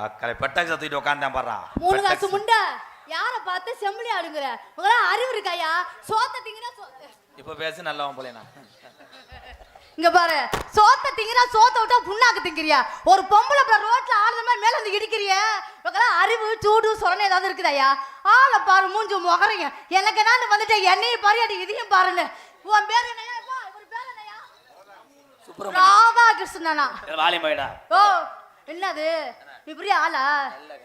அக்கறை பெட்டாக்கு தூக்கிட்டு உட்காந்தேன் பாடுறா. 3 காசு முண்டை யார பார்த்து செம்பிளி ஆடுங்கற உங்களா அறிவு இருக்காயா? சோத்த திங்கறா இப்ப பேச நல்லவன் போல நான். இங்க பாரு, சோத்த திங்கறா சோத்த விட்டா புண்ணாக்கு திங்கறியா? ஒரு பொம்பளை அப்ப ரோட்ல ஆடுற மாதிரி மேல வந்து இடிக்கறியே. உங்களா அறிவு சூடு சொரணை ஏதாவது இருக்குதாயா? ஆள பாரு மூஞ்சு முகறீங்க. எனக்கு நான் வந்துட்டே என்னைய பாரு அடி இதையும் பாருன்னு. உன் பேர் என்னையா? பா இவர் பேர் என்னையா? சுப்ரமணியம். ராதாகிருஷ்ணனா. வாலிமைடா. ஓ என்னது? நீ பெரிய ஆளா?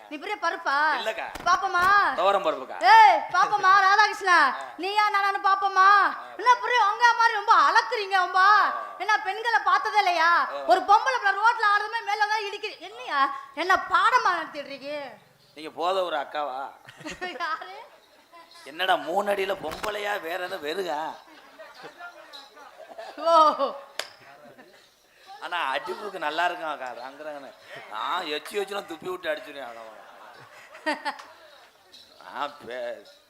நீ பெரிய பருப்பா? இல்லக்கா. பாப்பமா? தோரம் பருப்புக்கா. ஏய் பாப்பமா ராதாகிருஷ்ணா, நீயா நானு பாப்பமா? என்ன பெரிய உங்க மாதிரி ரொம்ப அலக்குறீங்க ரொம்ப. என்ன பெண்களை பார்த்ததே இல்லையா? ஒரு பொம்பளை ரோட்ல ஆடுறதுமே மேல தான் இடிக்குது. என்னையா என்ன பாடமா நடத்திடுறீங்க? நீங்க போத ஒரு அக்காவா? யாரு? என்னடா 3 அடியில பொம்பளையா வேற என்ன வெறுகா? ஓ ஆனா அடிப்புக்கு நல்லா இருக்கும் அக்கா. அங்குறாங்கன்னு நான் வச்சுலாம் துப்பி விட்டு அடிச்சுடுவேன். நான்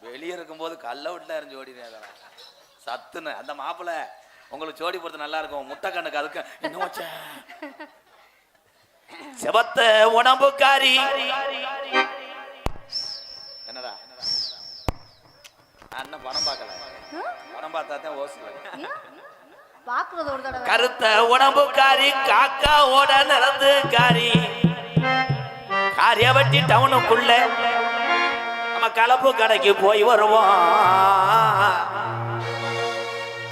வெளியே இருக்கும்போது கல்ல விட்டுல இருந்து ஓடினேன் சத்துன்னு. அந்த மாப்பிள்ளை உங்களுக்கு ஜோடி போடுறது நல்லா இருக்கும். முட்டை கண்ணுக்கு அதுக்கு இன்னும் வச்சேன் செவத்த உடம்புக்காரி. என்னடா அண்ணன் பணம் பார்க்கல, பணம் பார்த்தா தான் ஓசு. கருத்த உடம்புக்காரி காக்காவோட நடந்து காரி காரிய வட்டி டவுனுக்குள்ள நம்ம கலப்பு கடைக்கு போய் வருவோம்.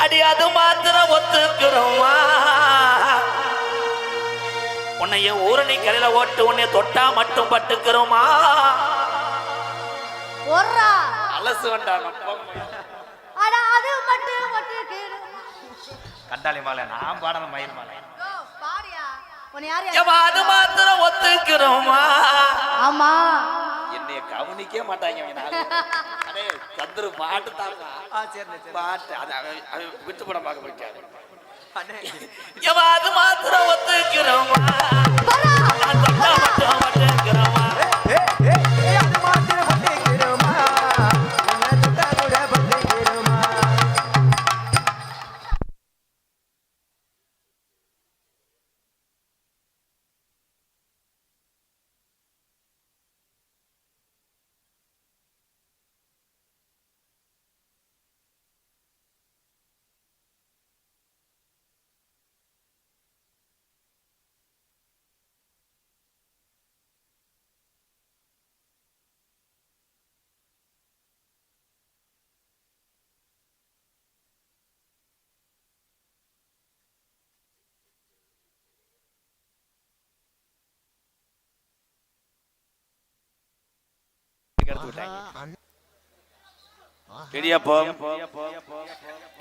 அடி அது மாத்திரம் ஒத்துக்கிறோமா? உன்னைய ஊரணி கரையில ஓட்டு உன்னை தொட்டா மட்டும் பட்டுக்கிறோமா? அலசு வேண்டாம் கண்டாளி மாலை. நான் பாடன மயில் மாலை. அது மாத்திரம் ஒத்துக்கிறோமா? ஆமா என்னைய கவனிக்கவே மாட்டாங்க. சந்துரு பாட்டு தான் பாட்டு அது விட்டு படம் பார்க்க போயிட்டாரு. அது மாத்திரம் ஒத்துக்கிறோமா? ஒத்துக்கிறோமா?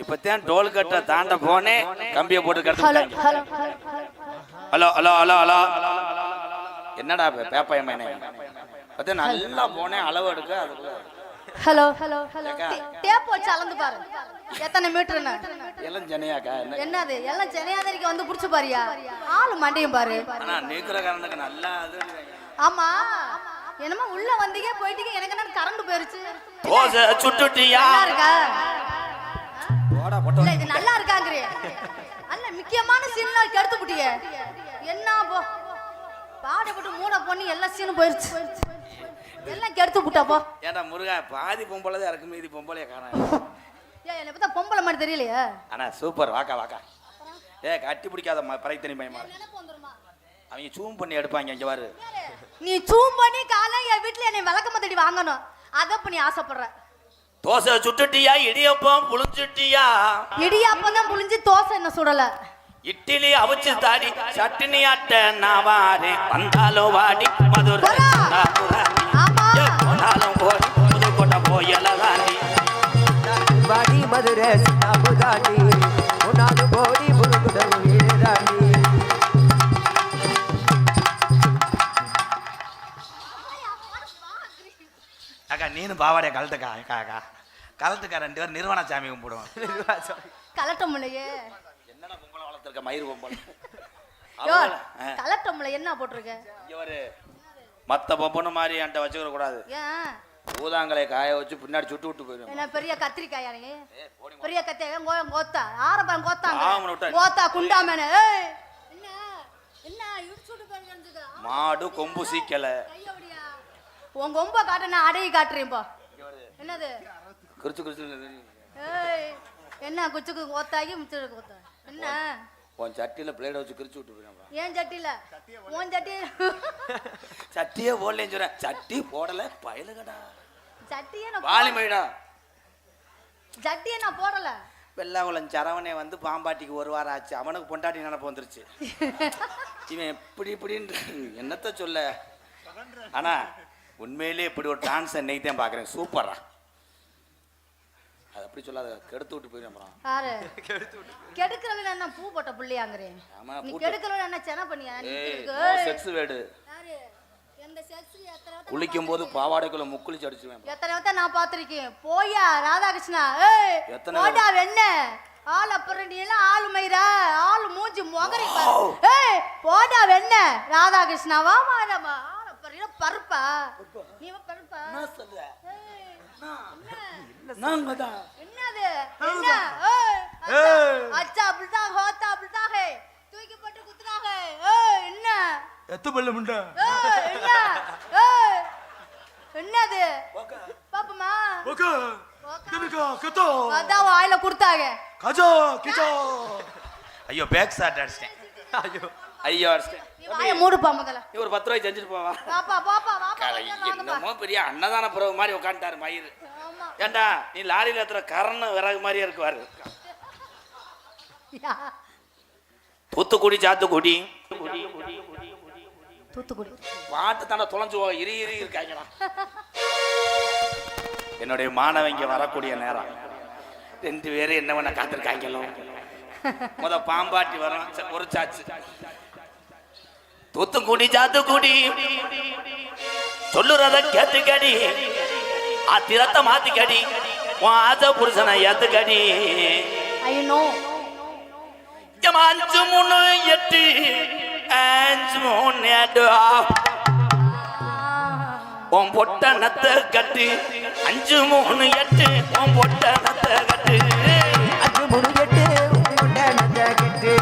இப்பதான் டோல் கட்ட தாண்ட போனே கம்பிய போட்டு. ஹலோ ஹலோ ஹலோ ஹலோ என்னடா பேப்பா நல்லா போனேன் அளவு எடுக்க. ஹலோ ஹலோ ஹலோ டேப் வச்சு அளந்து பாரு எத்தனை மீட்டர்னு. எல்லாம் ஜனையாக்கா? என்னது எல்லாம் ஜனையாதரிக்கு வந்து புடிச்சு பாரியா? ஆளு மண்டையும் பாரு. ஆனா நீக்குற காரணத்துக்கு நல்லா அது. ஆமா என்னமா உள்ள வந்தீங்க போயிட்டீங்க. எனக்கு என்ன கரண்ட் போயிருச்சு. தோசை சுட்டுட்டியா? நல்லா இருக்கா? இல்ல இது நல்லா இருக்காங்கறே. அல்ல முக்கியமான சீன்ல கெடுத்து புட்டிய. என்ன போ பாடப்பட்டு மூட பண்ணி எல்லா சீனும் போயிருச்சு. எல்லாம் கெடுத்து புட்டா போ. ஏண்டா முருகா பாதி பொம்பளை தான் இருக்கு, மீதி பொம்பளைய காணோம். ஏய் என்ன பார்த்தா பொம்பளை மாதிரி தெரியலையா? அண்ணா சூப்பர் வாக்கா வாக்கா. ஏய் கட்டி பிடிக்காத பறைத்தனி பயமா. அவங்க ஜூம் பண்ணி எடுப்பாங்க. இங்க பாரு நீ ஜூம் பண்ணி காலை என் வீட்ல என்னை விளக்கமா தடி வாங்கணும். அத பண்ணி ஆசைப்படுற. தோசை சுட்டுட்டியா? இடியப்பம் புளிஞ்சுட்டியா? இடியப்பம் தான் புளிஞ்சு தோசை என்ன சுடல. இட்லி அவிச்சு தாடி சட்னி ஆட்ட நாவாரே வந்தாலும் வாடி மதுரை போனாலும் போடி புதுக்கோட்டை போயலதாண்டி வாடி மதுரை சின்னாபுதாண்டி போனாலும் போடி புதுக்கோட்டை போயலதாண்டி. அக்கா நீனு பாவாடைய கலட்டுக்கா. அக்கா கலட்டுக்கா 2 பேரும் நிர்வாண சாமி கும்பிடுவோம். கலட்டமுலையே என்னடா பொம்பளை வளர்த்துருக்க மயிறு பொம்பளை. கலட்டமுலை என்ன போட்டிருக்க? இவரு மத்த பொம்பனை மாதிரி என்கிட்ட வச்சுக்கிற கூடாது. ஏன் ஊதாங்களை காய வச்சு பின்னாடி சுட்டு விட்டு போயிடும். என்ன பெரிய கத்திரிக்காயா நீ? பெரிய கத்திரிக்காய் கோத்தா ஆரம்பம் கோத்தாங்க கோத்தா குண்டாமேனே. என்ன என்ன இடிச்சுட்டு மாடு கொம்பு சீக்கலை. உன் கொம்ப காட்ட நான் அடையை காட்டுறேன்ப்பா. என்னது குறிச்சு குறிச்சு ஏய் என்ன குச்சுக்கு கோத்தாகி மிச்சருக்கு கோத்தா என்ன உன் சட்டியில் பிளேடை வச்சு கிரிச்சு விட்டு போயிடா. ஏன் சட்டியில் உன் சட்டி சட்டியே போடலன்னு சொல்றேன். சட்டி போடலை பயலுகடா. சட்டியே வாலி மயிடா. சட்டியை நான் போடலை. வெள்ளாகுளம் சரவணே வந்து பாம்பாட்டிக்கு ஒரு வாரம் ஆச்சு. அவனுக்கு பொண்டாட்டி நினப்பு வந்துருச்சு. இவன் எப்படி இப்படின்னு என்னத்த சொல்ல. ஆனா உண்மையிலே இப்படி ஒரு டான்ஸ் இன்னைக்கு தான் பார்க்குறேன். சூப்பரா. அது அப்படி சொல்லாத, கெடுத்து விட்டு போயிடும். யாரு கெடுக்கிறவன் என்ன பூ போட்ட புள்ளியாங்கிறேன். நீ கெடுக்கிறவன் என்ன சென பண்ணியா? செக்ஸ் வேடு குளிக்கும் போது பாவாடைக்குள்ள முக்குளிச்சு அடிச்சுவேன். எத்தனை வத்த நான் பாத்திருக்கேன். போயா ராதாகிருஷ்ணா. ஏய் போடா வெண்ண ஆள் அப்புறம் நீ எல்லாம் ஆளு மயிரா ஆளு மூஞ்சி மொகரி பாரு. ஏய் போடா வெண்ண ராதாகிருஷ்ணா வா மாடமா ஆள் அப்புறம் பருப்பா நீ பருப்பா என்ன சொல்ற? என்னது என்ன? ஏய் அச்சா அப்படிதான் ஹோத்தா அப்படிதான் ஹே தூக்கி போட்டு குத்துறாங்க. ஏய் என்ன எத்து பல்ல முண்டா. ஏய் என்ன ஏய் என்னது பாப்பமா ஓகே கமிகா கதோ அதான் வாயில குடுத்தாங்க. கஜோ கிச்சோ. ஐயோ பேக் ஷாட் அடிச்சேன். ஐயோ அடிச்சேன். நீ வாயை மூடுப்பா முதல்ல. நீ ஒரு 10 ரூபாய் செஞ்சுட்டு போவா. பாப்பா பாப்பா வாப்பா. என்னமோ பெரிய அன்னதான பிரபு மாதிரி உட்காந்துட்டாரு மயிறு. ஏண்டா நீ லாரியில ஏத்துற கரண விறகு மாதிரியே இருக்குவாரு. தூத்துக்குடி சாத்துக்குடி தூத்துக்குடி பாட்டு தானே தொலைஞ்சு இரு இரு இருக்காங்களா. என்னுடைய மாணவங்க வரக்கூடிய நேரம் 2 பேரும் என்ன பண்ண காத்திருக்காங்களோ. பாம்பாட்டி வரும் ஒரு சாச்சு. தூத்துக்குடி சாத்துக்குடி சொல்லுறத கேட்டுக்கடி அத்திரத்தை மாத்திக்கடி உன் ஆசை புருஷனை ஏத்துக்கடி. 5 3 8 5 3 8 உன் பொட்டனத்தை கட்டு 5 3 8 உன் பொட்டனத்தை கட்டு 5 3 8 உன் பொட்டனத்தை கட்டு.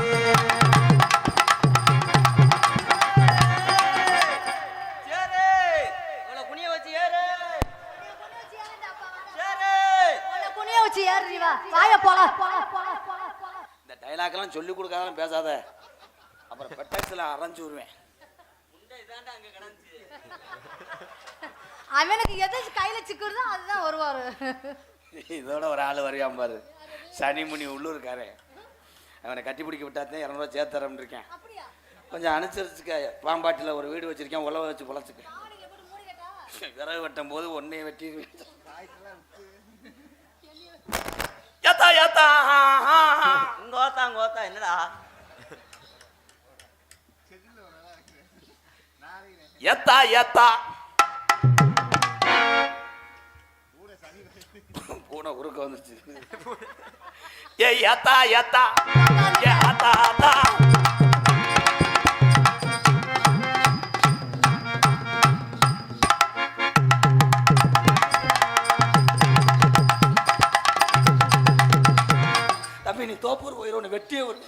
இந்த டைலாக்லாம் சொல்லி கொடுக்காதான் பேசாத. அப்புறம் பெட்டாக்ஸ்ல அரைஞ்சு விடுவேன். அவனுக்கு எது கையில சிக்குறதோ அதுதான் வருவாரு. இதோட ஒரு ஆள் வருவான் பாரு, சனிமுனி உள்ளூர்காரன். அவனை கட்டி பிடிக்க விட்டாத்தே 200 ரூபா சேர்த்தரம்னு இருக்கேன். கொஞ்சம் அனுசரிச்சுக்க. பாம்பாட்டில் ஒரு வீடு வச்சிருக்கேன், உழவை வச்சு பொழைச்சிக்க. விறகு வெட்டும் போது ஒன்னே வெட்டி ஏத்தா ஏத்தா கோத்தா கோத்தா என்னடா ஏத்தா ஏத்தா பூனை உருக்க வந்துச்சு. ஏ ஏத்தா ஏத்தா ஏ ஆத்தா ஆத்தா தம்பி நீ தோப்பூர் போயிடும் உன்னை வெட்டியே விடு.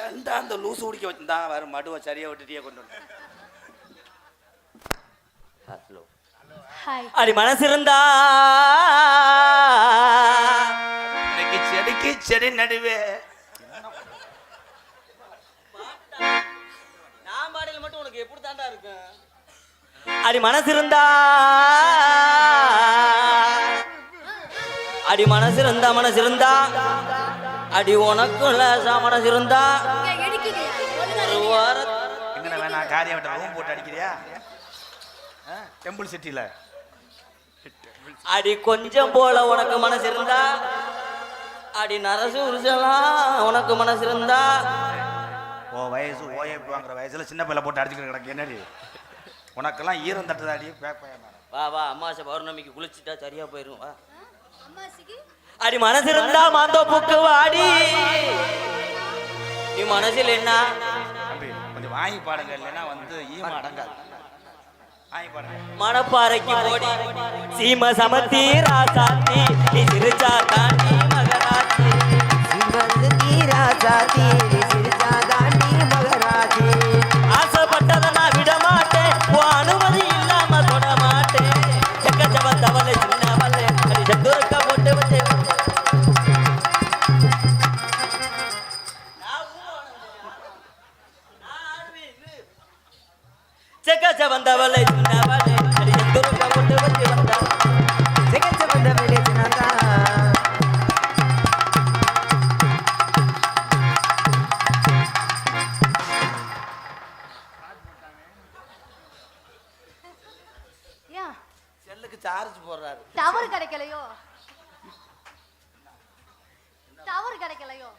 ஏன்டா அந்த லூசு குடிக்க வச்சிருந்தா வேற மடுவை சரியா விட்டுட்டியே கொண்டு வந்து. அடி மனசு இருந்தா செடிக்கு செடி நடுவே நான் பாடையில மட்டும் உனக்கு எப்படி தாண்டா இருக்கு. அடி மனசு இருந்தா அடி மனசு இருந்தா மனசு இருந்தா அடி உனக்குள்ள மனசு இருந்தா ஒரு என்ன வேணா காரியம் விட்டு ரூம் போட்டு அடிக்கிறியா டெம்பிள் சிட்டில. அடி கொஞ்சம் போல உனக்கு மனசு இருந்தா அடி நரசு உருசலாம் உனக்கு மனசு இருந்தா. ஓ வயசு ஓஏபி வாங்குற வயசுல சின்ன பிள்ளை போட்டு அடிச்சுக்கிட்டு கிடக்கு என்னடி உனக்கெல்லாம் ஈரம் தட்டுதாடி. வா வா அம்மாசை பௌர்ணமிக்கு குளிச்சுட்டா சரியா போயிரும். வா அடி மனசு இருந்தா மாந்தோ பூக்கு வாடி நீ மனசில் என்ன கொஞ்சம் வாங்கி பாடுங்க, இல்லைன்னா வந்து ஈம அடங்காது. மணப்பாறைக்கு போடி சீம சமத்தி ராசாத்தி நீ சிரிச்சா தாண்டி மகராசி. சீம ராசாத்தி நீ சிரிச்சா தாண்டி மகராசி. ஆசை செக்கச்ச வந்தவளை சின்னவளை அடி எந்தூருக்கா போட்டு வச்சு வந்தா செகச்ச வந்தவளே சின்னதா ஏன் செல்லுக்கு சார்ஜ் போடுறாரு. டவர் கிடைக்கலையோ? டவர் கிடைக்கலையோ?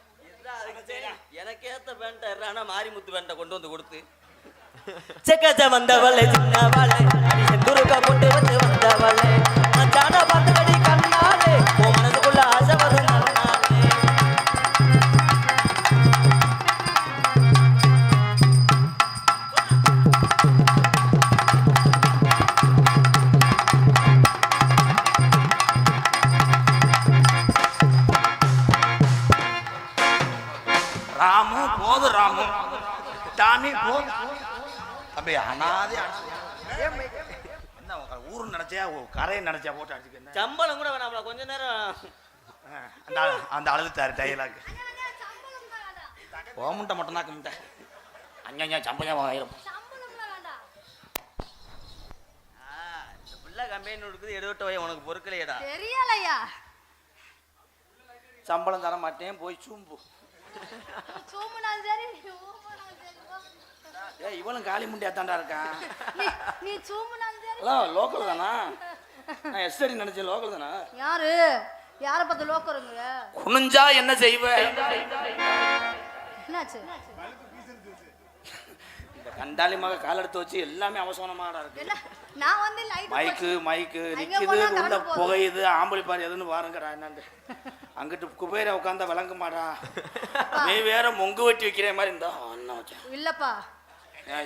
எனக்கு ஏத்த பேண்ட ஆனா மாரிமுத்து பேண்ட கொண்டு வந்து கொடுத்து செக்கச்ச வந்தவளை சின்னவளை அடி எந்தூருக்கா போட்டு வச்சு வந்தவளை மச்சான பார்த்து கடி கண்ணாலே உன் மனசுக்குள்ள ஆசை வரும் நன்னாலே ராமு போது ராமு டாமி போது தம்பி அனாதே என்ன ஊரு நினைச்சியா கரையை நினைச்சியா போட்டு அடிச்சுக்க. சம்பளம் கூட வேணாம்ல கொஞ்ச நேரம் அந்த அழுதுட்டாரு டைலாக். ஓமுண்டை மட்டும் தான் கும்பிட்டேன். அஞ்சா சம்பளம் ஆயிரம். இந்த பிள்ளை கம்பெனி கொடுக்குது எடுவிட்ட வை உனக்கு பொறுக்கலையடா தெரியலையா? சம்பளம் தர மாட்டேன் போய் சூம்பு. சூம்புனாலும் சரி ஊம்புனாலும் சரி போ. இவளும் காளி முண்டியா தாண்டா இருக்கான். நீ சூம்புனாலும் சரி. லோக்கல் தானா? நான் எஸ்டடி நினைச்சேன் லோக்கல் தானா? யாரு யாரை பார்த்து லோக்கருங்க? குனிஞ்சா என்ன செய்வ? என்னாச்சு? இந்த கண்டாலி மக கால் எடுத்து வச்சு எல்லாமே அவசரமாடா இருக்கு. என்ன நான் வந்து லைட் மைக்கு நிக்குது உள்ள புகையுது ஆம்பளை பாரு எதுன்னு பாருங்கடா என்னண்டு. அங்கிட்டு குபேர உட்காந்தா விளங்க மாடா. நீ வேற மொங்கு வெட்டி வைக்கிற மாதிரி இருந்தா இல்லப்பா.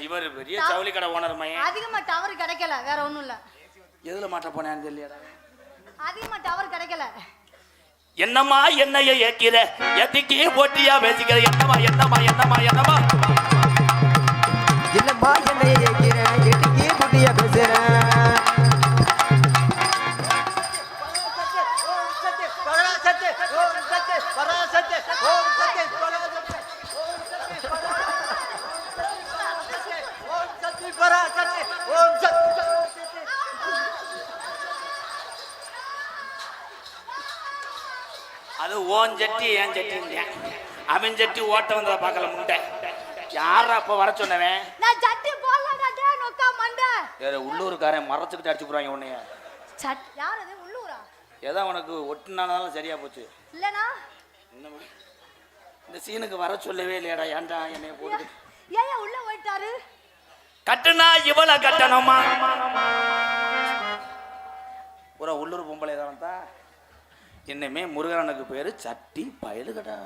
இவர் பெரிய ஜவுளி கடை ஓனர் மையன். அதிகமா டவர் கிடைக்கல வேற ஒண்ணும் இல்ல. எதுல மாட்ட போனேன்னு தெரியலடா. அதிகமா டவர் கிடைக்கல. என்னம்மா என்னைய ஏக்கிற எத்திக்கே போட்டியா பேசிக்கிற என்னம்மா என்னம்மா என்னம்மா என்னம்மா இல்லம்மா என்னைய ஏக்கிறேன் எட்டிக்கே புட்டியா பேசுறேன். அது ஓன் சட்டி ஏன் சட்டி அவன் சட்டி ஓட்ட வந்ததை பார்க்கல முண்டை. யாரா அப்ப வர சொன்னவன்? நான் சட்டி போடலடா டேய் நொக்கா மண்டை. வேற உள்ளூர்காரன் மரத்துக்கிட்ட அடிச்சு போறாங்க உன்னைய. சட் யார் அது உள்ளூரா? ஏதோ உனக்கு ஒட்டுனாலும் சரியா போச்சு. இல்லனா இந்த சீனுக்கு வர சொல்லவே இல்லையாடா ஏன்டா என்னைய போட்டு. ஏன் உள்ள போயிட்டாரு? கட்டுனா இவள கட்டணுமா? ஒரு உள்ளூர் பொம்பளை தான். என்னமே முருகனுக்கு பேரு சட்டி பயலுகடா.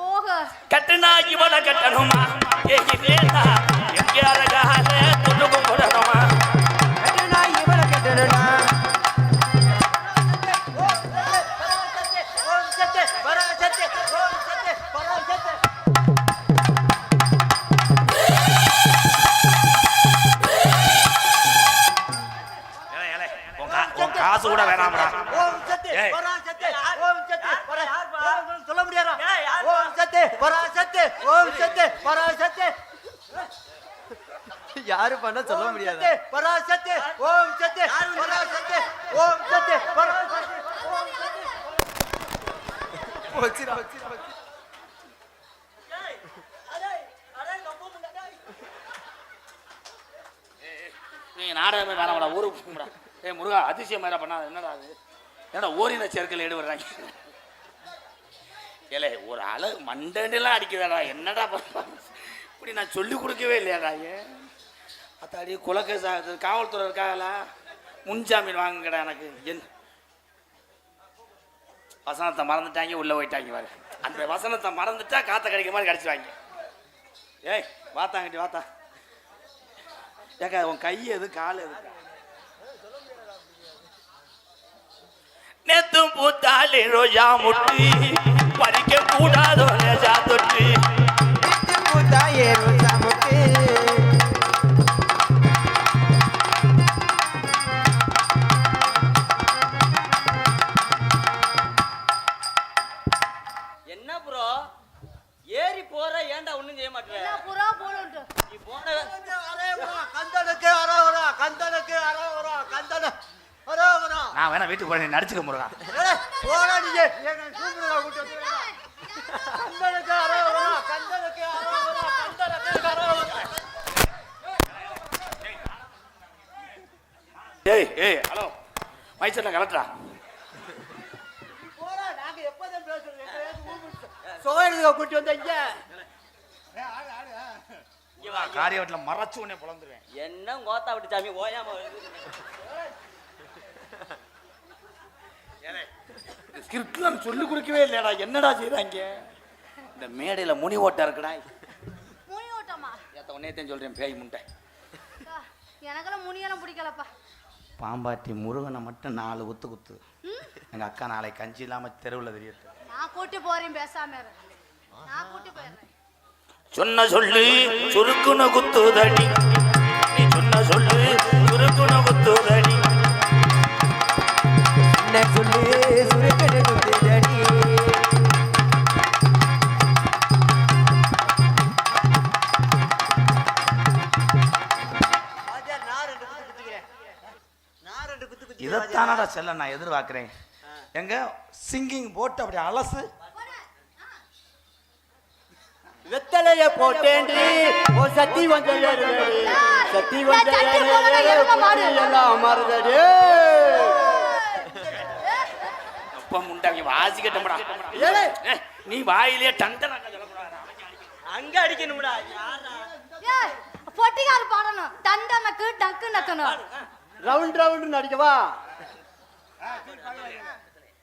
ஓஹ கட்டுனா இவள கட்டணுமா? ஏகிதேடா எங்க அழகால துடுக்கு போடணுமா? கட்டணா இவள கட்டணா காசு கூட வேணாம்டா. சொல்ல முடியாதா? ஓம் சத்தே பராசத்தே ஓம் சத்தே பராசத்தே யாரு பண்ண சொல்ல முடியாது. பராசத்தே ஓம் சத்தே பராசத்தே ஓம் சத்தே பராசத்தே வச்சிரா வச்சிரா நீ நாடகமே வேணாம்டா ஊருக்கு போங்கடா. முருகா அதிசயம் வேற பண்ணாத. என்னடா அது? ஏன்னா ஓரின சேர்க்கல் எடு வர்றாங்க. ஏலே ஒரு அழகு மண்டெல்லாம் அடிக்குதாடா. என்னடா இப்படி நான் சொல்லி கொடுக்கவே இல்லையாடா. ஏன் அத்தாடி குலக்கேஸ் ஆகுது. காவல்துறை இருக்காங்களா? முன்ஜாமீன் வாங்குங்கடா எனக்கு. என் வசனத்தை மறந்துட்டாங்க உள்ள போயிட்டாங்க பாரு. அந்த வசனத்தை மறந்துட்டா காத்த கிடைக்கிற மாதிரி கிடைச்சிவாங்க. ஏய் வாத்தாங்கிட்டி வாத்தா. ஏக்கா உன் கை எது கால் எது? நேத்தும் பூத்தாலே ரோஜா முட்டி பறிக்க கூடாதோ ரோஜா தொட்டு. பூத்தாயே ரோஜா முட்டி என்ன ப்ரோ ஏறி போற ஏன்டா ஒண்ணும் செய்ய மாட்டேன். புறா போடுட்டு நீ போன நான் வேணா வீட்டுக்கு போய் நடிச்சுக்க முருகா. போடா நீங்க ஏங்க கூப்பிடுறா கூட்டி வந்து கந்தனுக்கு அரோகரா கந்தனுக்கு அரோகரா கந்தனுக்கு அரோகரா. ஏய் ஹலோ மைசூர்ல கலெக்டரா. போடா நாங்க எப்பதான் பேசுறோம் சோயனுக்கு கூட்டி வந்தீங்க. காரிய வீட்டுல மறைச்சு உடனே புலந்துருவேன். என்ன கோத்தா விட்டு சாமி ஓயாம ஸ்கிரிப்ட்ல சொல்லி கொடுக்கவே இல்லையடா. என்னடா செய்றாங்க இந்த மேடையில முனி ஓட்டா இருக்குடா. முனி ஓட்டமா? ஏத்த உன்னையத்தையும் சொல்றேன் பேய் முண்டை. எனக்கெல்லாம் முனியெல்லாம் பிடிக்கலப்பா. பாம்பாட்டி முருகனை மட்டும் 4 குத்து. எங்க அக்கா நாளை கஞ்சி இல்லாம தெருவில் தெரியட்டு. நான் கூட்டி போறேன், பேசாம இரு. நான் கூட்டி போயிடுறேன். சொன்ன சொல்லு சுருக்குன குத்துதடி, நீ சொன்ன சொல்லு சுருக்குன குத்துதடி. என்ன சொல்லு சுருக்கடு குத்துதடி. இதைத்தானடா செல்ல நான் எதிர்பார்க்கிறேன். எங்க சிங்கிங் போட்டு அப்படி அலசு. வெத்தலைய போட்டேன்றி ஓ சத்தி வந்தேடி சத்தி வந்தேடி எல்லாம் மறந்தடி. அப்பா முண்டாங்க வாசி கட்டமுடா. நீ வாயிலே டண்டன அங்க அடிக்கணும்டா. ஏய் பொட்டிகார பாடணும். டண்டனக்கு டக்கு நக்கணும். Round round நடிக்கவா.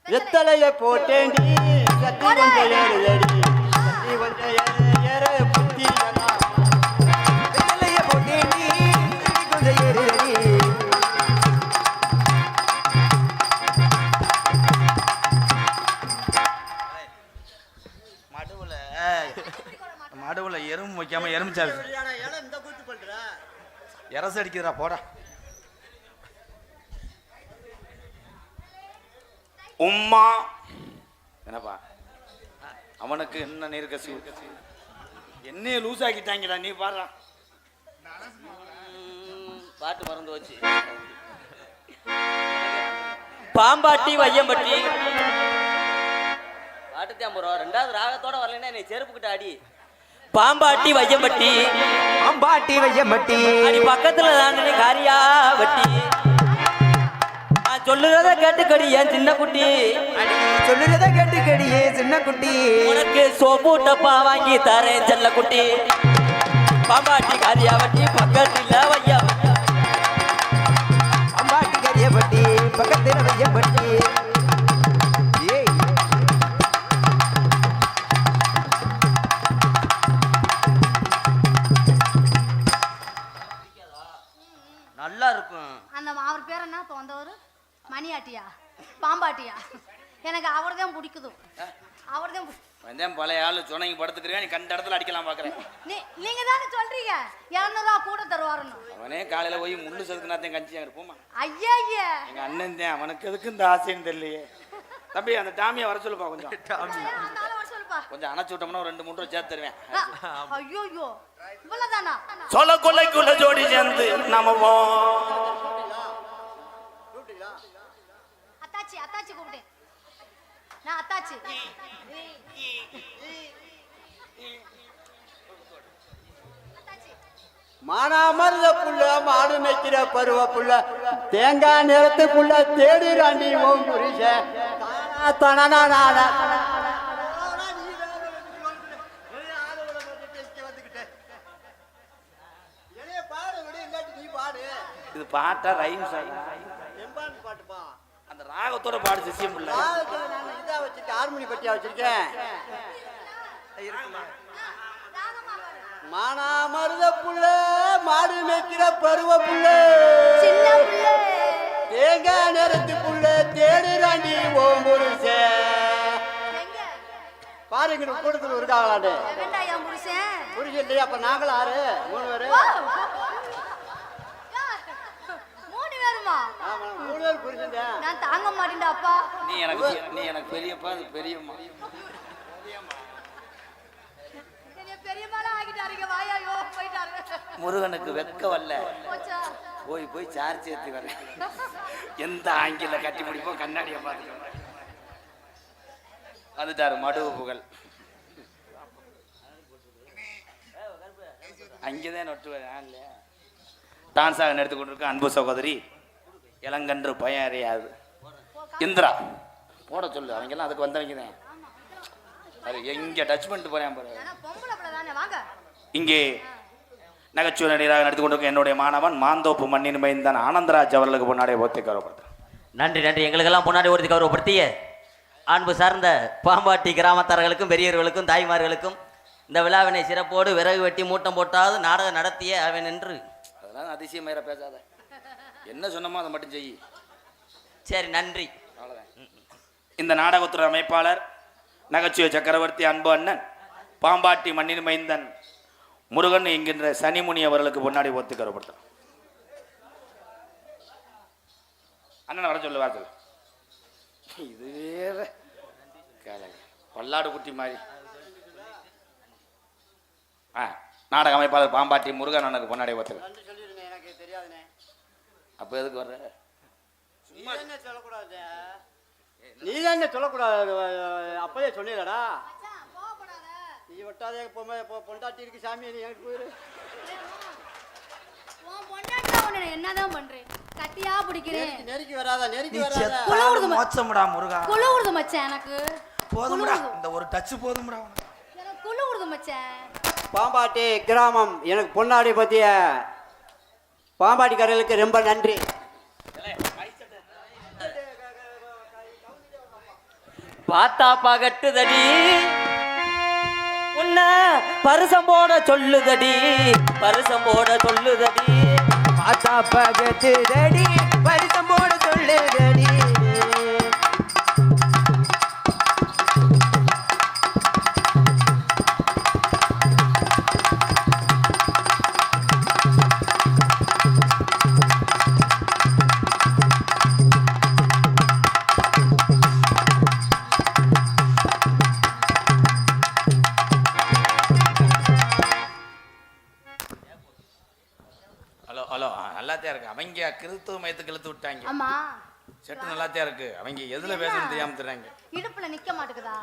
வெத்தலைய போட்டேன்றி சத்தி வந்தேடி சத்தி வந்தேடி புத்தி வெத்தலைய போட்டேடி கொஞ்சம் ஏறி மடுவுல எறும்பு வைக்காம எறும்பிச்சாரு எரசு அடிக்கிறா போடா. உம்மா என்னப்பா அவனுக்கு என்ன நீர்கசி என்னைய லூஸ் ஆக்கிட்டாங்கடா. நீ பாடுறா பாட்டு மறந்து வச்சு. பாம்பாட்டி வையம்பட்டி பாட்டுத்தான் போறோம். 2வது ராகத்தோட வரலன்னா என்னை செருப்புக்கிட்ட அடி. பாம்பாட்டி வையம்பட்டி பாம்பாட்டி வையம்பட்டி அடி பக்கத்துல தானே காரியா வட்டி. நான் சொல்லுறத கேட்டுக்கடி என் சின்ன குட்டி. சொல்லுறத கேட்டுக்கடியே சின்ன குட்டி. உனக்கு சோப்பு டப்பா வாங்கி தரேன் செல்ல குட்டி. பாம்பாட்டி காரியா வட்டி பக்கத்துல வையம்பட்டி. பாம்பாட்டி கரியப்பட்டி பக்கத்துல வையம்பட்டி. நல்லா இருக்கும். அந்த அவர் பேர் என்ன? இப்போ வந்தவர் மணியாட்டியா பாம்பாட்டியா? எனக்கு அவர் தான் பிடிக்குது. அவர் தான் வந்தேன் பழைய ஆளு சொன்னீங்க படுத்துக்கிறேன். நீ கண்ட இடத்துல அடிக்கலாம் பாக்குறேன். நீங்க தானே சொல்றீங்க 200 ரூபா கூட தருவாருன்னு. அவனே காலையில போய் முள்ளு சதுக்குனாத்தையும் கஞ்சி அங்க இருப்போமா. ஐயா எங்க அண்ணன் தான். அவனுக்கு எதுக்கு இந்த ஆசைன்னு தெரியலையே. தம்பி அந்த டாமியை வர சொல்லுப்பா. கொஞ்சம் கொஞ்சம் அணைச்சு விட்டோம்னா ஒரு 2-3 ரூபா சேர்த்து தருவேன். ஐயோ இவ்வளவுதானா? சொல்ல கொள்ளைக்குள்ள ஜோடி சேர்ந்து நம்ம அத்தாச்சி அத்தாச்சி கூப்பிட்டேன் நான். அத்தாச்சி மானாமருத புள்ள மாடு மேய்க்கிற பருவ புள்ள தேங்காய் நிறத்துக்குள்ள தேடி ராண்டி ஓம் புரிஷ இது பாட்டா ரைம்ஸ் பாட்டுப்பா. அந்த ராகத்தோட பாடு சிசியம் புள்ள. இதா வச்சிருக்கேன், ஹார்மோனி பட்டியா வச்சிருக்கேன். மானாமருத புள்ள மாடு மேய்க்கிற பருவ புள்ள தேங்காய் நிறத்து புள்ள தேடி ராண்டி ஓம் புரிஷ. பாருங்க கூட்டத்தில் இருக்காங்களாண்டு புரிஷ இல்லையா? அப்ப நாங்களும் 6 3 பேரு 3 பேர் புரிஞ்சுங்க. நான் தாங்க மாட்டேன்டா அப்பா. நீ எனக்கு பெரியப்பா, அது பெரியம்மா. பெரியம்மாலாம் ஆகிட்டாருங்க. வாயாயோ போயிட்டாரு. முருகனுக்கு வெக்க வரல. போச்சா? போய் போய் சார்ஜ் ஏற்றி வரேன். எந்த ஆங்கில கட்டி பிடிப்போம் கண்ணாடியை பார்த்துட்டு வந்துட்டாரு மடுவு புகழ். அங்கேதான் நொட்டுவேன். டான்ஸாக எடுத்து கொண்டிருக்க அன்பு சகோதரி இளங்கன்று பயம் அறியாது இந்திரா போட சொல்லு. அவங்கெல்லாம் அதுக்கு வந்தவங்க தான். அது எங்கே டச் பண்ணிட்டு போறேன் பாரு. இங்கே நகைச்சுவை நடிகராக நடித்து கொண்டிருக்க என்னுடைய மாணவன் மாந்தோப்பு மண்ணின் மைந்தான் ஆனந்தராஜ் அவர்களுக்கு முன்னாடி ஒத்தி கௌரவப்படுத்துறேன். நன்றி நன்றி. எங்களுக்கெல்லாம் முன்னாடி ஒருத்தி கௌரவப்படுத்திய அன்பு சார்ந்த பாம்பாட்டி கிராமத்தார்களுக்கும் பெரியவர்களுக்கும் தாய்மார்களுக்கும் இந்த விழாவினை சிறப்போடு விறகு வெட்டி மூட்டம் போட்டாவது நாடகம் நடத்திய அவன் என்று. அதெல்லாம் அதிசயமாயிர பேசாத. என்ன சொன்னமோ அதை மட்டும் செய். சரி நன்றி. அவ்வளோதான். இந்த நாடகத்துறை அமைப்பாளர் நகைச்சுவை சக்கரவர்த்தி அன்பு அண்ணன் பாம்பாட்டி மண்ணின் மைந்தன் முருகன் என்கின்ற சனிமுனி அவர்களுக்கு முன்னாடி ஒத்து கருப்படுத்தும். அண்ணன் வர சொல்லு வார்த்தை. இது வேற பல்லாடு குட்டி மாதிரி. நாடக அமைப்பாளர் பாம்பாட்டி முருகன் அண்ணனுக்கு முன்னாடி ஒத்து. எனக்கு தெரியாதுண்ணே. அப்போ எதுக்கு வர்ற? சும்மா என்ன சொல்லக்கூடாது. நீ தான் சொல்லக்கூடாது. அப்பவே சொன்னீங்கடா. நீ ஒட்டாதே பொண்டாட்டி இருக்கு சாமி. நீ எனக்கு போயிரு. என்னதான் பண்றேன்? கட்டியா பிடிக்கிறேன். நெருக்கி வராதா நெருக்கி வராதா. மோச்சம்டா முருகா. குளுவுடுது மச்சான் எனக்கு. போதும்டா இந்த ஒரு டச் போதும்டா. எனக்கு குளுவுடுது மச்சான். பாம்பாட்டி கிராமம் எனக்கு பொன்னாடி பத்திய பாம்பாட்டிக்காரர்களுக்கு ரொம்ப நன்றி. பார்த்தா பகட்டுதடி உன்ன பரிசம் போட சொல்லுதடி பரிசம் போட சொல்லுதடி. பார்த்தா பகட்டுதடி பரிசம் போட சொல்லுதடி. ஹலோ நல்லாத்தான் இருக்கு. அவங்க கிறிஸ்துவ மயத்துக்கு இழுத்து விட்டாங்க. ஆமா செட்டு நல்லாத்தான் இருக்கு. அவங்க எதுல பேசணும் தெரியாம தர்றாங்க. இடுப்புல நிக்க மாட்டேங்குதா?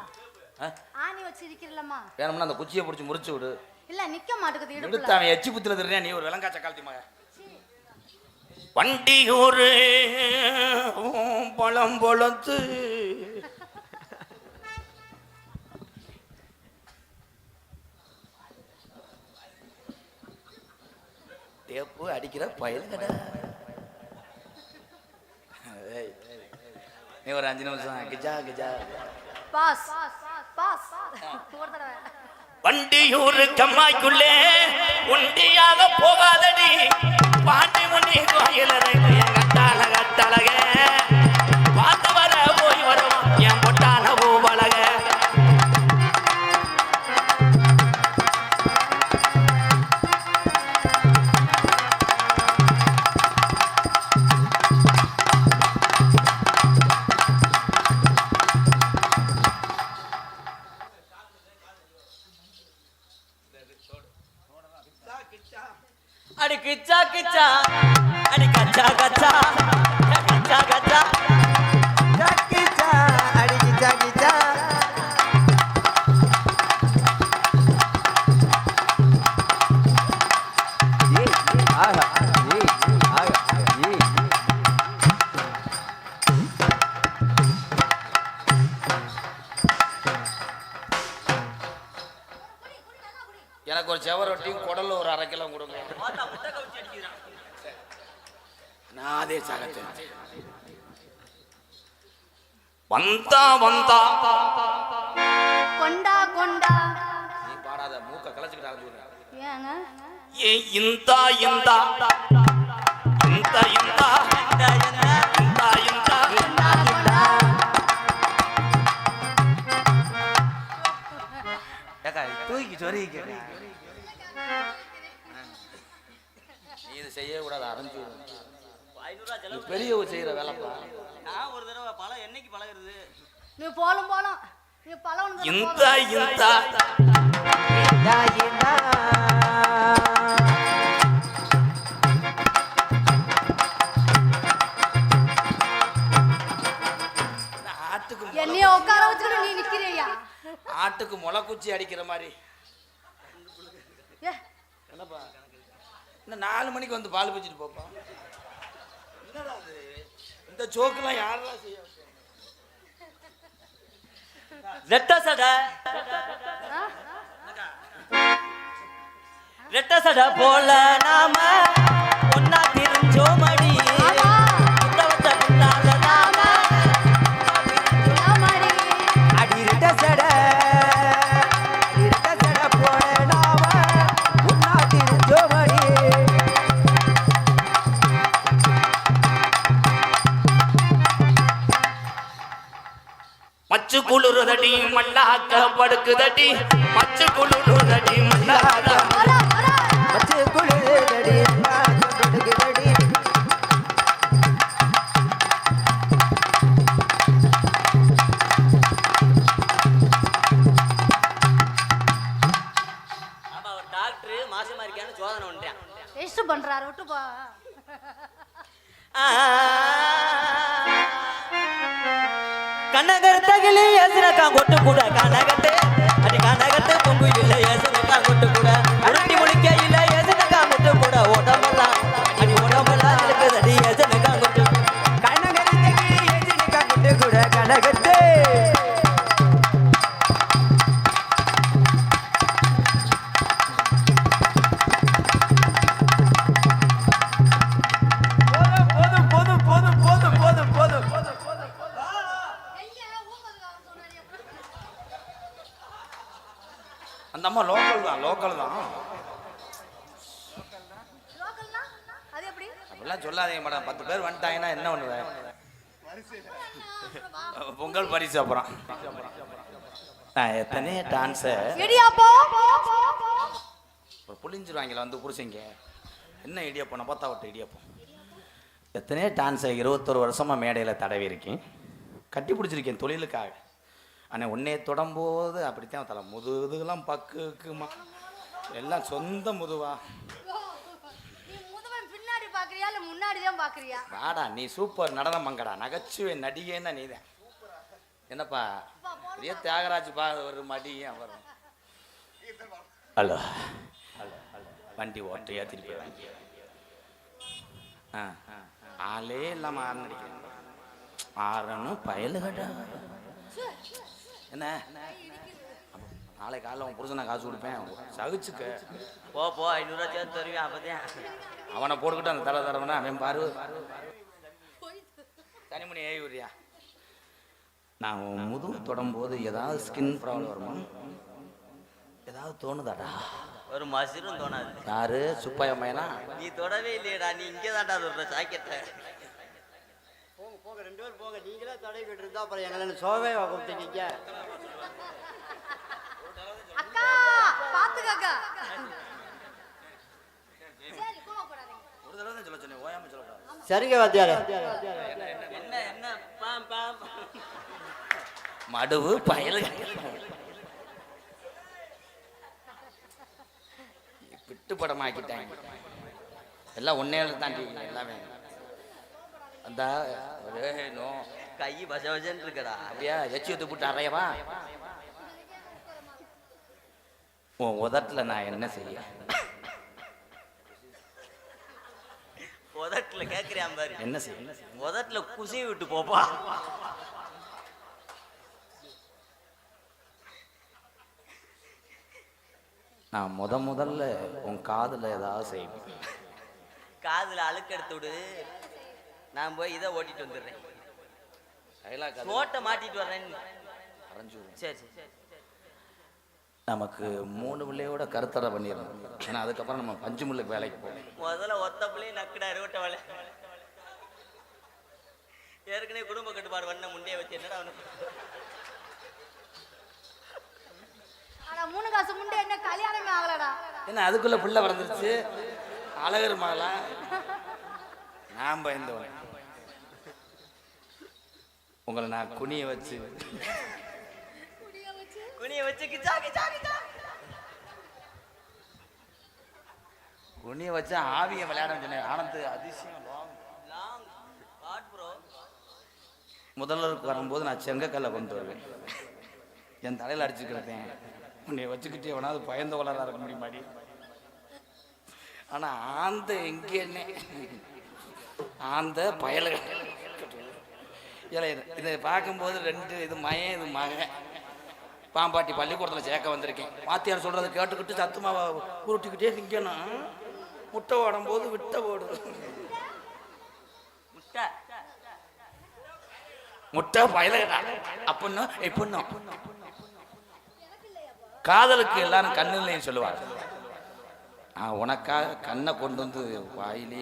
ஆணி வச்சு இருக்கிறல்லம்மா. வேணும்னா அந்த குச்சியை பிடிச்சி முறிச்சு விடு. இல்ல நிக்க மாட்டேங்குது இடுப்புல. எடுத்து அவன் எச்சி புத்துல தர்றேன். நீ ஒரு விலங்காச்ச காலத்தி மக. வண்டி ஒரு பழம் பொழத்து தேப்பு அடிக்கிற பயல் கடை. நீ ஒரு 5 நிமிஷம் கிஜா கிஜா பாஸ் பாஸ் ஒரு தடவை. வண்டியூர் கம்மாய்க்குள்ளே உண்டியாக போகாதடி பாண்டி முன்னி கோயிலரை கட்டால கட்டழக பார்த்து வர போய் வரும் என் பொட்டான பூவழக. அடி கிச்சா கிச்சா அடி கச்சா கச்சா கச்சா கச்சா கிச்சா அடி கிச்சா கிச்சா. ஆஹா ஆஹா. எனக்கு ஒரு செவரொட்டியும் குடல் ஒரு 1/2 கிலோ கொடுங்க. நான் அதே சாகத்தேன். வந்தா வந்தா கொண்டா கொண்டா. நீ பாடாத மூக்க கலச்சுக்கிட்டாங்க. ஏங்க ஏ இந்தா இந்தா இந்தா இந்தா இந்தா இந்தா கொண்டா. தூக்கி சொருகி நீ இது செய்ய கூடாது. அரைஞ்சு பெரியவங்க செய்யற வேலைப்பா. நான் ஒரு தடவை பழம் என்னைக்கு பழகுறது? நீ போலும் போலும் நீ பழம் இந்தா இந்தா இந்தா இந்தா மாட்டுக்கு முளைக்குச்சி அடிக்கிற மாதிரி. ஏ என்னப்பா இன்னும் 4 மணிக்கு வந்து பால் பிடிச்சிட்டு போப்பா. என்னடா அது இந்த ஜோக்கெல்லாம் யாரெல்லாம் செய்ய? ரெட்ட சடை ரெட்ட சடை போல நாம ஒன்னா திரிஞ்சோமடி. அடி ரெட்ட சடை போல நாம உன்னா திருச்சோமடி. மச்சு குளிருதடி மல்லாக்க படுக்குதடி. மச்சு குளிருதடி மல்லாக்க மச்சு குளிரடி படுகுதடி. ஆமா ஒரு டாக்டர் மாசமா இருக்கான்னு சோதனை பண்றேன். டெஸ்ட் பண்றாரு விட்டு போ. கனகத்தகிலே எசனக்கா கொட்டு கூட கனகத்தை அடி கனகத்தை பொங்கு இல்லை எசனக்கா கொட்டு கூட அருட்டி முடிக்க இல்லை எசனக்கா கொட்டு கூட உடம்பெல்லாம் அடி உடம்பெல்லாம் இருக்குது அடி எசனக்கா கொட்டு. கனகத்தை எஜினிக்கா குட்டு கூட கனகத்தை. போதும் போதும் போதும் போதும் போதும் போதும் போதும் போதும். அந்த அம்மா லோக்கல் தான் லோக்கல் தான். லோக்கல்னா அது எப்படி? அப்படிலாம் சொல்லாதீங்க மேடம். 10 பேர் வந்துட்டாங்கன்னா என்ன பண்ணுவேன்? பொங்கல் பரிசு அப்புறம் நான் எத்தனை டான்ஸை இடியாப்போ புளிஞ்சிருவாங்களா வந்து புரிசிங்க. என்ன இடியப்போ பார்த்தா விட்ட இடியப்போ. எத்தனையோ டான்ஸை 21 வருஷமாக மேடையில் தடவி இருக்கேன். கட்டி பிடிச்சிருக்கேன் தொழிலுக்காக. ஆனால் உன்னைய தொடம்போது அப்படித்தான் தலை முதுகுலாம் பக்குமா எல்லாம் சொந்த முதுவா. நீ முதுவன் பின்னாடி பாக்குறியா இல்ல முன்னாடி தான் பாக்குறியா? வாடா நீ சூப்பர் நடனம் மங்கடா நகைச்சுவை நடிகைன்னா நீ தான். என்னப்பா பெரிய தியாகராஜ் ஒரு மடியும் வரும். ஹலோ வண்டி ஓட்டையா திருப்பி வாங்கி ஆளே இல்லாமல் ஆறு நடிக்கிறேன். ஆறனும் பயலுகடா. என்ன நாளை காலைல உன் புருஷனை காசு கொடுப்பேன் சகிச்சுக்க. போ 500 ரூபா சேர்த்து தருவேன். அப்பதான் அவனை போட்டுக்கிட்டு அந்த தரவனா அவன் பாரு. தனிமணி ஏவி விடுறியா? நான் முதுகு தொடரும்போது ஏதாவது ஸ்கின் ப்ராப்ளம் வருமா? ஏதாவது தோணுதாடா? ஒரு மசிரும் தோணாது. யாரு சுப்பையா மையனா? நீ தொடவே இல்லையடா. நீ இங்கே தான்டா சொல்ற சாக்கெட்டை. போங்க போங்க 2 பேரும் போங்க. நீங்களே தடை விட்டு இருந்தா அப்புறம் எங்களை சோவே கொடுத்துட்டீங்க. அக்கா பாத்துக்கக்கா. சரி கோவப்படாதீங்க. ஒரு தடவை தான் சொல்ல சொன்னேன். ஓயாம சொல்லக்கூடாது. சரிங்க வாத்தியாரே. என்ன என்ன பாம் பாம் மடுவு பயல் விட்டு படமாக்கிட்டாங்க. எல்லாம் ஒன்னேல தாண்டி எல்லாமே. அந்த நோ கை பசவசன்னு இருக்கடா. அப்படியா எச்சியத்து போட்டு அறையவா? உன் உதட்டில் நான் என்ன செய்ய? உதட்டுல கேட்குறியான் பாரு. என்ன செய்ய? உதட்டுல குசி விட்டு போப்பா. நான் முதல்ல உன் காதுல ஏதாவது செய்வேன். காதுல அழுக்கு எடுத்து விடு. நான் போய் இதை ஓட்டிட்டு வந்துடுறேன். நோட்டை மாட்டிட்டு வர்றேன். சரி சரி. நமக்கு 3 பிள்ளையோட கருத்தடை பண்ணிடணும். ஏன்னா அதுக்கப்புறம் நம்ம 5 முள்ளுக்கு வேலைக்கு போகணும். முதல்ல ஒத்த பிள்ளையும் நக்குடா ரோட்ட வேலை. ஏற்கனவே குடும்ப கட்டுப்பாடு பண்ண முண்டைய வச்சு என்னடா அவனுக்கு. ஆனா 3 காசு முண்டை என்ன கல்யாணமே ஆகலடா. ஏன்னா அதுக்குள்ள புள்ள வளர்ந்துருச்சு. அழகர் மகளா நான் பயந்தவன். உங்களை நான் குனிய வச்சு கிச்சா கிச்சா கிச்சா குனிய வச்சு ஆவியை விளையாட சொன்னேன். ஆனந்து அதிசயம். Long what bro. முதல்வருக்கு வரும்போது நான் செங்கக்கல்லை கொண்டு வருவேன். என் தலையில் அடிச்சுக்கிறேன். உன்னை வச்சுக்கிட்டு எவனாவது பயந்த வளராக இருக்க முடியுமாடி? ஆனால் ஆந்த எங்கே என்ன ஆந்த பயலுக இல்லை. இதை பார்க்கும்போது ரெண்டு இது மயன் இது மகன். பாம்பாட்டி பள்ளிக்கூடத்தில் சேர்க்க வந்திருக்கேன். வாத்தியார் சொல்கிறத கேட்டுக்கிட்டு சத்துமாவை உருட்டிக்கிட்டே நிற்கணும். முட்டை ஓடும்போது விட்ட ஓடு. முட்டை பயலுக அப்படின்னா எப்படின்னா காதலுக்கு எல்லாரும் கண்ணு இல்லைன்னு சொல்லுவாங்க. உனக்காக கண்ணை கொண்டு வந்து வாயிலே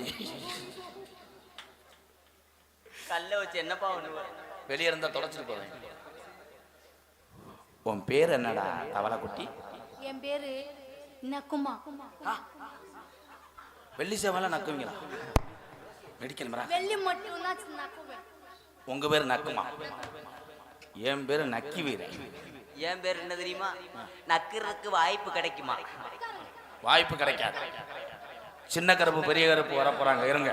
கல்ல வச்சு என்னப்பா பண்ணுவ? வெளியே இருந்தா தொடச்சிட்டு போவேன். உன் பேர் என்னடா தவளை குட்டி? என் பேரு நக்குமா. வெள்ளி சேவலாம் நக்குவீங்களா? மெடிக்கல் மரா வெள்ளி மட்டும் தான் நக்குவேன். உங்க பேரு நக்குமா? என் பேரு நக்கி வீரன். என் பேர் என்ன தெரியுமா? நக்குறதுக்கு வாய்ப்பு கிடைக்குமா? வாய்ப்பு கிடைக்காது. சின்ன கருப்பு பெரிய கருப்பு வர போறாங்க, இருங்க.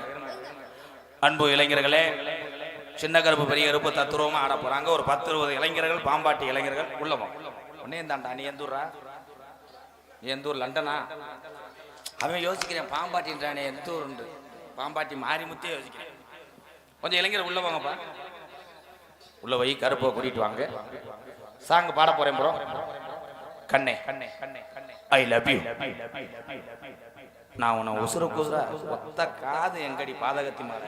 அன்பு இளைஞர்களே, சின்ன கருப்பு பெரிய கருப்பு தத்துருவமா ஆட போறாங்க. ஒரு 10-20 இளைஞர்கள், பாம்பாட்டி இளைஞர்கள் உள்ளவன். உடனே தாண்டா நீ எந்த ஊரா? நீ எந்த ஊர்? லண்டனா? அவன் யோசிக்கிறேன் பாம்பாட்டின்றானே எந்த ஊர் உண்டு? பாம்பாட்டி மாரிமுத்தே யோசிக்கிறேன். கொஞ்சம் இளைஞர் உள்ள வாங்கப்பா. உள்ள வை, கருப்பை கூட்டிட்டு வாங்க. சாங் பாட போறேன் ப்ரோ. கண்ணே கண்ணே கண்ணே கண்ணே ஐ லவ் யூ. நான் உன்னை உசுர குசுரா ஒத்த காது எங்கடி பாதகத்தி மாற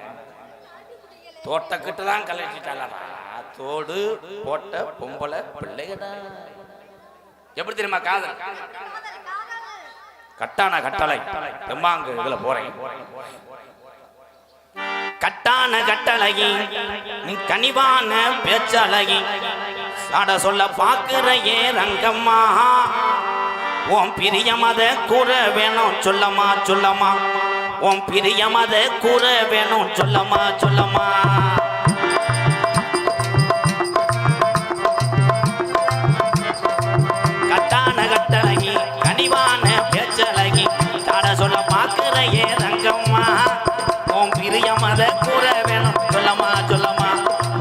தோட்டக்கிட்ட தான் கலட்டிட்டாளா? தோடு போட்ட பொம்பளை பிள்ளைகடா. எப்படி தெரியுமா காதல்? கட்டான கட்டளை தெம்மாங்கு இதுல போறேன். கட்டான கட்டழகி நீ கனிவான பேச்சழகி சாட சொல்ல பாக்குறையே ரங்கம்மா. உன் பிரியமத கூற வேணும் சொல்லமா சொல்லமா. உன் பிரியமத கூற வேணும் சொல்லமா சொல்லமா. கட்டான கட்டழகி கனிவான பேச்சழகி சாட சொல்ல பாக்குறையே ரங்கம்மா. உன் பிரியமத கூற வேணும் சொல்லமா சொல்லமா.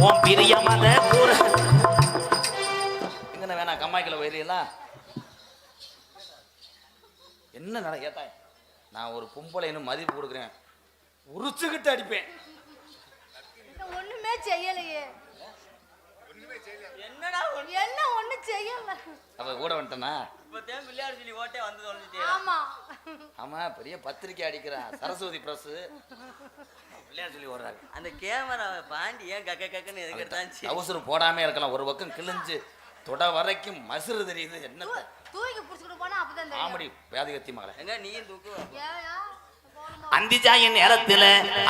உன் பிரியமத கூற எங்கன வேணா கம்மாய்க்குள்ள போயிடலாம். என்ன நட ஏத்தா? நான் ஒரு பொம்பளைன்னு மதிப்பு கொடுக்குறேன், உரிச்சுக்கிட்டு அடிப்பேன். ஒண்ணுமே செய்யலையே. என்னடா என்ன ஒண்ணு செய்யல. அப்ப கூட வந்துட்டனா? இப்பதான் பிள்ளையார் சொல்லி ஓட்டே வந்து சொல்லிட்டே. ஆமா ஆமா, பெரிய பத்திரிக்கை அடிக்கிறான் சரஸ்வதி பிரஸ். பிள்ளையார் சொல்லி ஓடுறாங்க. அந்த கேமரா பாண்டி ஏன் கக்க கக்கன்னு எதுக்கு எடுத்தாச்சு? அவசரம் போடாமே இருக்கலாம். ஒரு பக்கம் கிழிஞ்சு தொட வரைக்கும் மசுறு தெரியுது. என்ன தூக்கி புடிச்சுட்டு போனா அப்பதான் ஆமடி வேதிகத்தி மகளே. எங்க நீயும் தூக்கு. அந்திஜாயின் நேரத்துல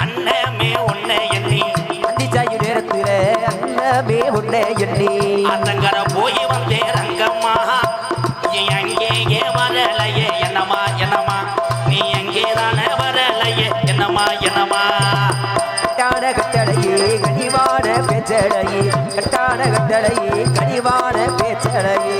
அண்ணமே உன்னை எண்ணி. அந்திஜாயின் நேரத்துல அண்ணமே உன்னை எண்ணி. அந்தங்கர போய் வந்தே ரங்கம்மா. நீ அங்கே வரலையே என்னமா என்னமா. நீ எங்கே தானே வரலையே என்னமா என்னமா. கட்டான கட்டளையே கனிவான பேச்சலையே. கட்டான கட்டளையே கனிவான பேச்சலையே.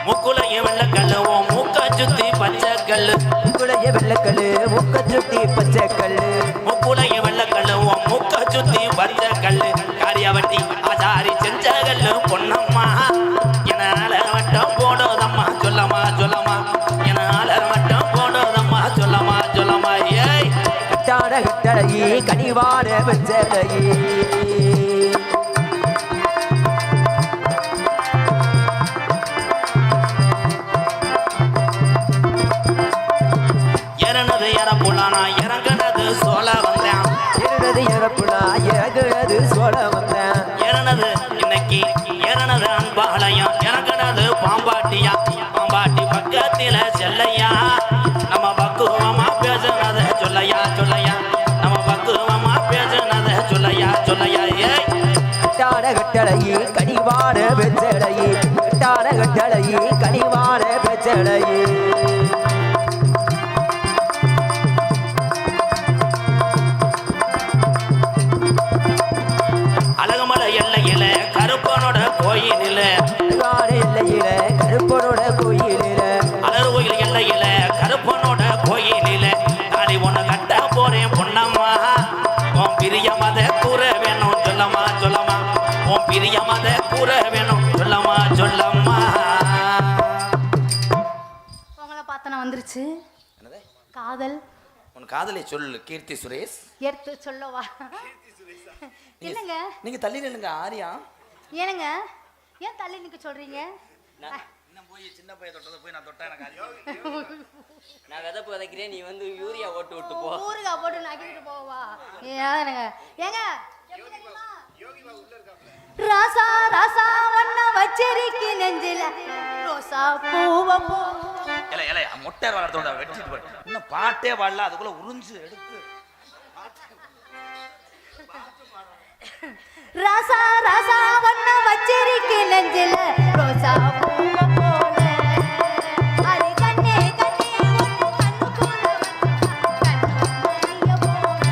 முக்குலைய வெள்ளக்கல்லு மூக்க சுத்தி பச்சைக்கல்லு. முக்குலைய வெள்ளக்கல்லு மூக்க சுத்தி பச்சைக்கல்லு. முக்குலைய வெள்ளக்கல்லு மூக்க சுத்தி பச்சைக்கல்லு. காரியாவட்டி ஆசாரி செஞ்ச கல்லு பொன்னம்மா. என்னால வட்டம் போடுதம்மா சொல்லமா சொல்லமா. என்னால வட்டம் போடுதம்மா சொல்லமா சொல்லமா. ஏய் கட்டான கட்டளையே கனிவான பேச்சலையே. இறனது இறப்புலானா இறங்குனது சோழ வந்தேன். இறனது இறப்புனா இறங்குனது சோழ வந்தேன். இறனது இன்னைக்கு இறனது அன்பாலயம். இறங்குனது பாம்பாட்டியா. பாம்பாட்டி பக்கத்தில செல்லையா. நம்ம பக்குவமா பேசுனத சொல்லையா சொல்லையா. நம்ம பக்குவமா பேசுனத சொல்லையா சொல்லையா. ஏய் கட்டான கட்டளையே கனிவான பேச்சலையே. கட்டான கட்டளையே கனிவான பேச்சலையே. அழகுமலை எல்லையில கருப்பனோட கோயிலில. எல்லையில கருப்பனோட கோயிலில. அலர் கோயில் எல்லையில கருப்பனோட கோயிலில. நாளை ஒண்ணு கட்ட போறேன் பொண்ணா. கூற வேணும் சொல்லம்மா சொல்லம்மா உன் பிரியமத கூற வேணும் சொல்லம்மா சொல்லம்மா. உங்களை பார்த்தா வந்துருச்சு காதல். உன் காதலை சொல்லு கீர்த்தி சுரேஷ். எடுத்து சொல்லவா? என்னங்க நீங்க தள்ளி நில்லுங்க ஆரியா. ஏனுங்க ஏன் தள்ளி நிக்க சொல்றீங்க? இன்னும் போய் சின்ன பையன் தொட்டதை போய் நான் தொட்டா எனக்கு நான் விதப்பு விதைக்கிறேன், நீ வந்து யூரியா ஓட்டு விட்டு போ. ஊருகா போட்டு நக்கிட்டு போவா? ஏங்க ஏங்க ராசா ராசா வண்ண வச்சிருக்கி நெஞ்சில ரோசா பூவ போ. இல்ல இல்ல மொட்டை வளர்த்தோட வெட்டிட்டு போய் இன்னும் பாட்டே பாடல அதுக்குள்ள உறிஞ்சு எடுத்து ராசா ராசா வண்ண வச்சிருக்கி நெஞ்சில ரோசா பூவ போல. அடி கண்ணே கண்ணே ஒன்னு கண்ணுக்குள்ள கண்ணு போல.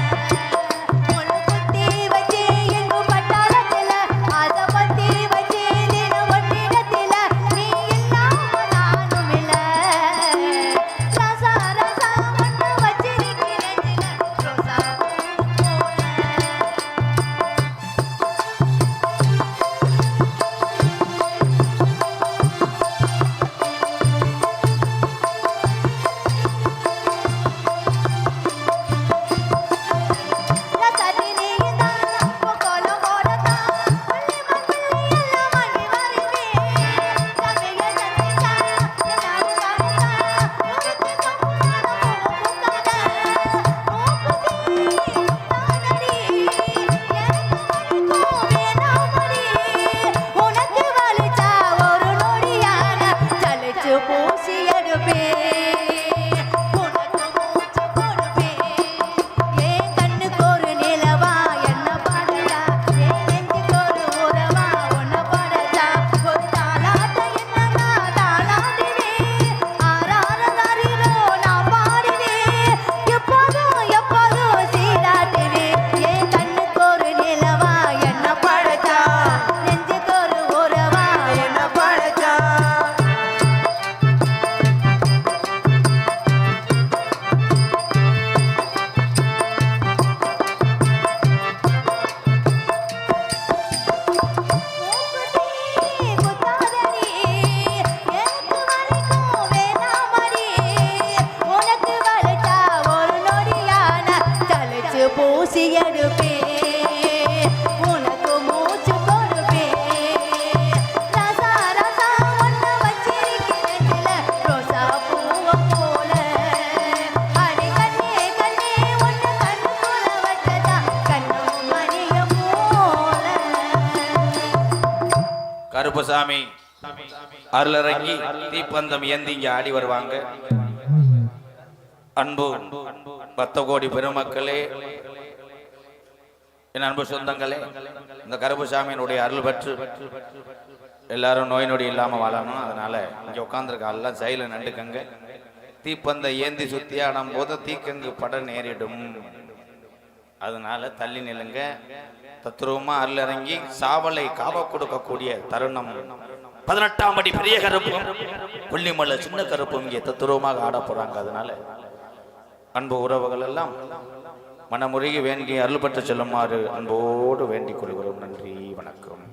முள்ளு குத்தி வச்சு எங்கு பட்டாளத்துல அத பத்தி வச்சு தினம் ஒட்டிடத்தில நீ இல்லாம நானும் இல்ல. ராசா ராசா வண்ண வச்சிருக்கி நெஞ்சில ரோசா பூவ போல. பூசி எடுப்பே உனக்கு மூச்சு கொடுப்பே ஏன் கண்ணுக்கு ஒரு நிலவா என்ன பாடலா ஏன் நெஞ்சுக்கு ஒரு உறவா உன்னை பாடலா ஒரு தாலாட்ட என்னன்னா தாளாடுவே ஆறாரதாரிரோ நான் பாடுவே எப்போதும் எப்போதும் சீராட்டுவே ஏன் கண்ணுக்கு ஒரு நிலவா என்ன பாடலா நெஞ்சுக்கு ஒரு உறவா என்ன பாடலா. பூசி எடுப்பே உனக்கு மூச்சு கொடுப்பே ரசா ரசா ஒன்ன வச்சிருக்கிறதுல ரோசா பூவ போல. அடி கண்ணே கண்ணே ஒன்ன கண்ணுக்குள்ள வச்சதா கண்ணு மணிய போல. கருப்பசாமி அருளரங்கி தீப்பந்தம் ஏந்தி இங்க ஆடி வருவாங்க. அன்பு 10 கோடி பெருமக்களே, என் அன்பு சொந்தங்களே, இந்த கருப்பசாமியினுடைய அருள் பெற்று எல்லாரும் நோய் நொடி இல்லாம வாழணும். அதனால இங்க உட்காந்துருக்க எல்லாம் சைல நண்டுக்கங்க. தீப்பந்த ஏந்தி சுத்தி ஆடும் போது தீக்கங்கு பட நேரிடும். அதனால தள்ளி நில்லுங்க. தத்ரூபமா அருள் இறங்கி சாவலை காவ கொடுக்கக்கூடிய தருணம். 18ஆம் அடி பெரிய கருப்பும் கொல்லிமலை சின்ன கருப்பும் இங்கே தத்ரூபமாக ஆட போறாங்க. அதனால அன்பு உறவுகள் எல்லாம் மனமுருகி வேண்டி அருள் பெற்று செல்லுமாறு அன்போடு வேண்டிக் கொள்கிறோம். நன்றி, வணக்கம்.